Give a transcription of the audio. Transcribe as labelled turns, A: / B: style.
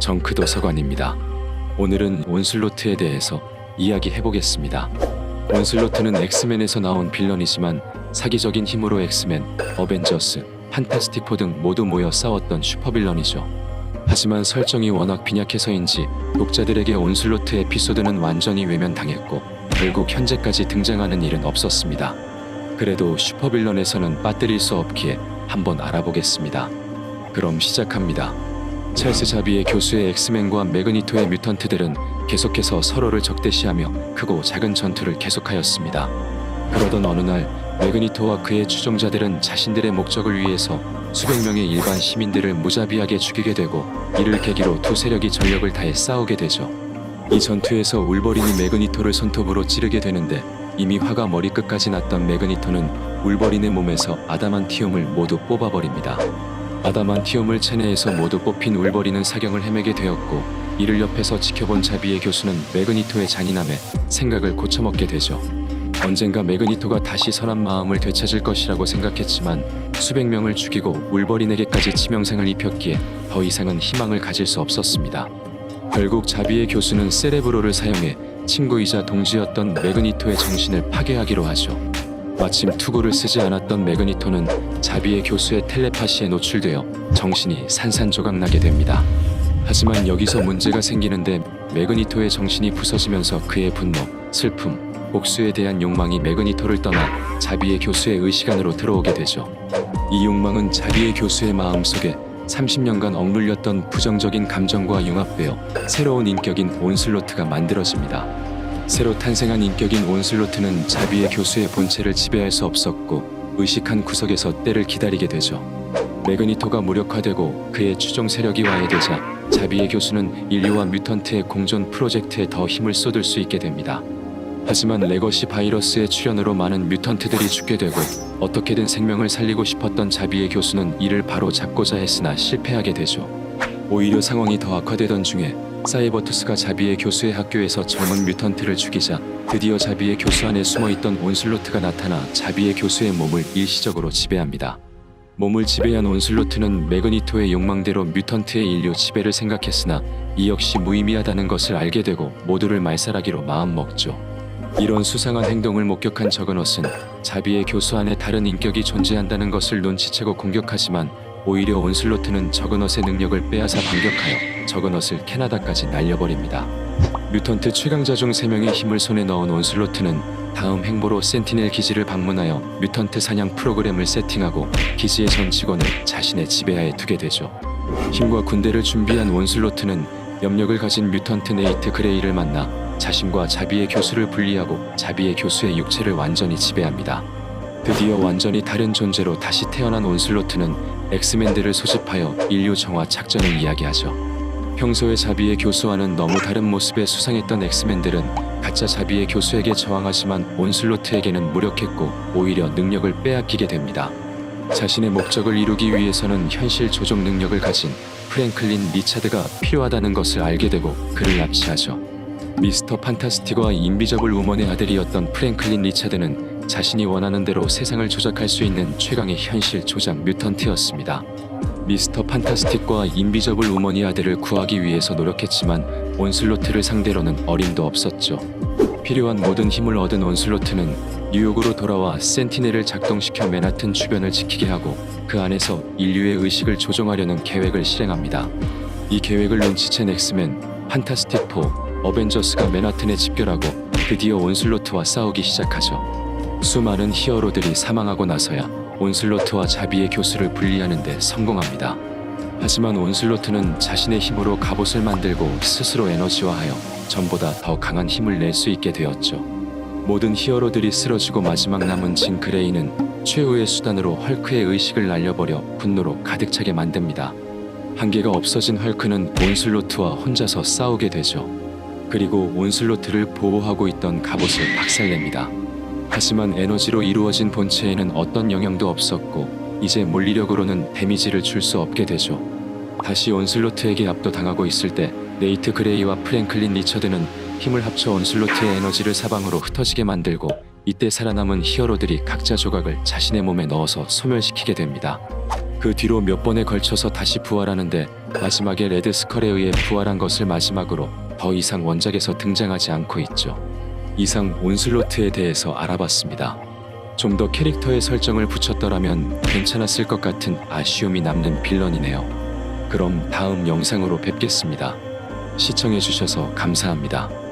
A: 정크도서관입니다. 오늘은 온슬로트에 대해서 이야기해보겠습니다. 온슬로트는 엑스맨에서 나온 빌런이지만 사기적인 힘으로 엑스맨, 어벤져스, 판타스틱4 등 모두 모여 싸웠던 슈퍼빌런이죠. 하지만 설정이 워낙 빈약해서인지 독자들에게 온슬로트 에피소드는 완전히 외면당했고 결국 현재까지 등장하는 일은 없었습니다. 그래도 슈퍼빌런에서는 빠뜨릴 수 없기에 한번 알아보겠습니다. 그럼 시작합니다. 찰스 자비의 교수의 엑스맨과 매그니토의 뮤턴트들은 계속해서 서로를 적대시하며 크고 작은 전투를 계속하였습니다. 그러던 어느 날 매그니토와 그의 추종자들은 자신들의 목적을 위해서 수백 명의 일반 시민들을 무자비하게 죽이게 되고 이를 계기로 두 세력이 전력을 다해 싸우게 되죠. 이 전투에서 울버린이 매그니토를 손톱으로 찌르게 되는데 이미 화가 머리끝까지 났던 매그니토는 울버린의 몸에서 아다만티움을 모두 뽑아버립니다. 아다만티움을 체내에서 모두 뽑힌 울버린은 사경을 헤매게 되었고 이를 옆에서 지켜본 자비의 교수는 매그니토의 잔인함에 생각을 고쳐먹게 되죠. 언젠가 매그니토가 다시 선한 마음을 되찾을 것이라고 생각했지만 수백 명을 죽이고 울버린에게까지 치명상을 입혔기에 더 이상은 희망을 가질 수 없었습니다. 결국 자비의 교수는 세레브로를 사용해 친구이자 동지였던 매그니토의 정신을 파괴하기로 하죠. 마침 투구를 쓰지 않았던 매그니토는 자비의 교수의 텔레파시에 노출되어 정신이 산산조각나게 됩니다. 하지만 여기서 문제가 생기는데 매그니토의 정신이 부서지면서 그의 분노, 슬픔, 복수에 대한 욕망이 매그니토를 떠나 자비의 교수의 의식안으로 들어오게 되죠. 이 욕망은 자비의 교수의 마음속에 30년간 억눌렸던 부정적인 감정과 융합되어 새로운 인격인 온슬로트가 만들어집니다. 새로 탄생한 인격인 온슬로트는 자비의 교수의 본체를 지배할 수 없었고 의식 한 구석에서 때를 기다리게 되죠. 매그니토가 무력화되고 그의 추종 세력이 와해되자 자비의 교수는 인류와 뮤턴트의 공존 프로젝트에 더 힘을 쏟을 수 있게 됩니다. 하지만 레거시 바이러스의 출현으로 많은 뮤턴트들이 죽게 되고 어떻게든 생명을 살리고 싶었던 자비의 교수는 이를 바로 잡고자 했으나 실패하게 되죠. 오히려 상황이 더 악화되던 중에 사이버투스가 자비의 교수의 학교에서 젊은 뮤턴트를 죽이자 드디어 자비의 교수 안에 숨어있던 온슬로트가 나타나 자비의 교수의 몸을 일시적으로 지배합니다. 몸을 지배한 온슬로트는 매그니토의 욕망대로 뮤턴트의 인류 지배를 생각했으나 이 역시 무의미하다는 것을 알게 되고 모두를 말살하기로 마음먹죠. 이런 수상한 행동을 목격한 저그넛은 자비의 교수 안에 다른 인격이 존재한다는 것을 눈치채고 공격하지만 오히려 온슬로트는 저그넛의 능력을 빼앗아 반격하여 저그넛을 캐나다까지 날려버립니다. 뮤턴트 최강자 중 3명의 힘을 손에 넣은 온슬로트는 다음 행보로 센티넬 기지를 방문하여 뮤턴트 사냥 프로그램을 세팅하고 기지의 전 직원을 자신의 지배하에 두게 되죠. 힘과 군대를 준비한 온슬로트는 염력을 가진 뮤턴트 네이트 그레이를 만나 자신과 자비의 교수를 분리하고 자비의 교수의 육체를 완전히 지배합니다. 드디어 완전히 다른 존재로 다시 태어난 온슬로트는 엑스맨들을 소집하여 인류 정화 작전을 이야기하죠. 평소에 자비의 교수와는 너무 다른 모습의 수상했던 엑스맨들은 가짜 자비의 교수에게 저항하지만 온슬로트에게는 무력했고 오히려 능력을 빼앗기게 됩니다. 자신의 목적을 이루기 위해서는 현실 조종 능력을 가진 프랭클린 리차드가 필요하다는 것을 알게 되고 그를 납치하죠. 미스터 판타스틱과 인비저블 우먼의 아들이었던 프랭클린 리차드는 자신이 원하는 대로 세상을 조작할 수 있는 최강의 현실 조작 뮤턴트였습니다. 미스터 판타스틱과 인비저블 우먼의 아들을 구하기 위해서 노력했지만 온슬로트를 상대로는 어림도 없었죠. 필요한 모든 힘을 얻은 온슬로트는 뉴욕으로 돌아와 센티넬을 작동시켜 맨하튼 주변을 지키게 하고 그 안에서 인류의 의식을 조종하려는 계획을 실행합니다. 이 계획을 눈치챈 엑스맨, 판타스틱4, 어벤져스가 맨하튼에 집결하고 드디어 온슬로트와 싸우기 시작하죠. 수많은 히어로들이 사망하고 나서야 온슬로트와 자비의 교수를 분리하는 데 성공합니다. 하지만 온슬로트는 자신의 힘으로 갑옷을 만들고 스스로 에너지화하여 전보다 더 강한 힘을 낼 수 있게 되었죠. 모든 히어로들이 쓰러지고 마지막 남은 진 그레이는 최후의 수단으로 헐크의 의식을 날려버려 분노로 가득 차게 만듭니다. 한계가 없어진 헐크는 온슬로트와 혼자서 싸우게 되죠. 그리고 온슬로트를 보호하고 있던 갑옷을 박살냅니다. 하지만 에너지로 이루어진 본체에는 어떤 영향도 없었고 이제 물리력으로는 데미지를 줄 수 없게 되죠. 다시 온슬로트에게 압도당하고 있을 때 네이트 그레이와 프랭클린 리처드는 힘을 합쳐 온슬로트의 에너지를 사방으로 흩어지게 만들고 이때 살아남은 히어로들이 각자 조각을 자신의 몸에 넣어서 소멸시키게 됩니다. 그 뒤로 몇 번에 걸쳐서 다시 부활하는데 마지막에 레드 스컬에 의해 부활한 것을 마지막으로 더 이상 원작에서 등장하지 않고 있죠. 이상 온슬로트에 대해서 알아봤습니다. 좀 더 캐릭터의 설정을 붙였더라면 괜찮았을 것 같은 아쉬움이 남는 빌런이네요. 그럼 다음 영상으로 뵙겠습니다. 시청해주셔서 감사합니다.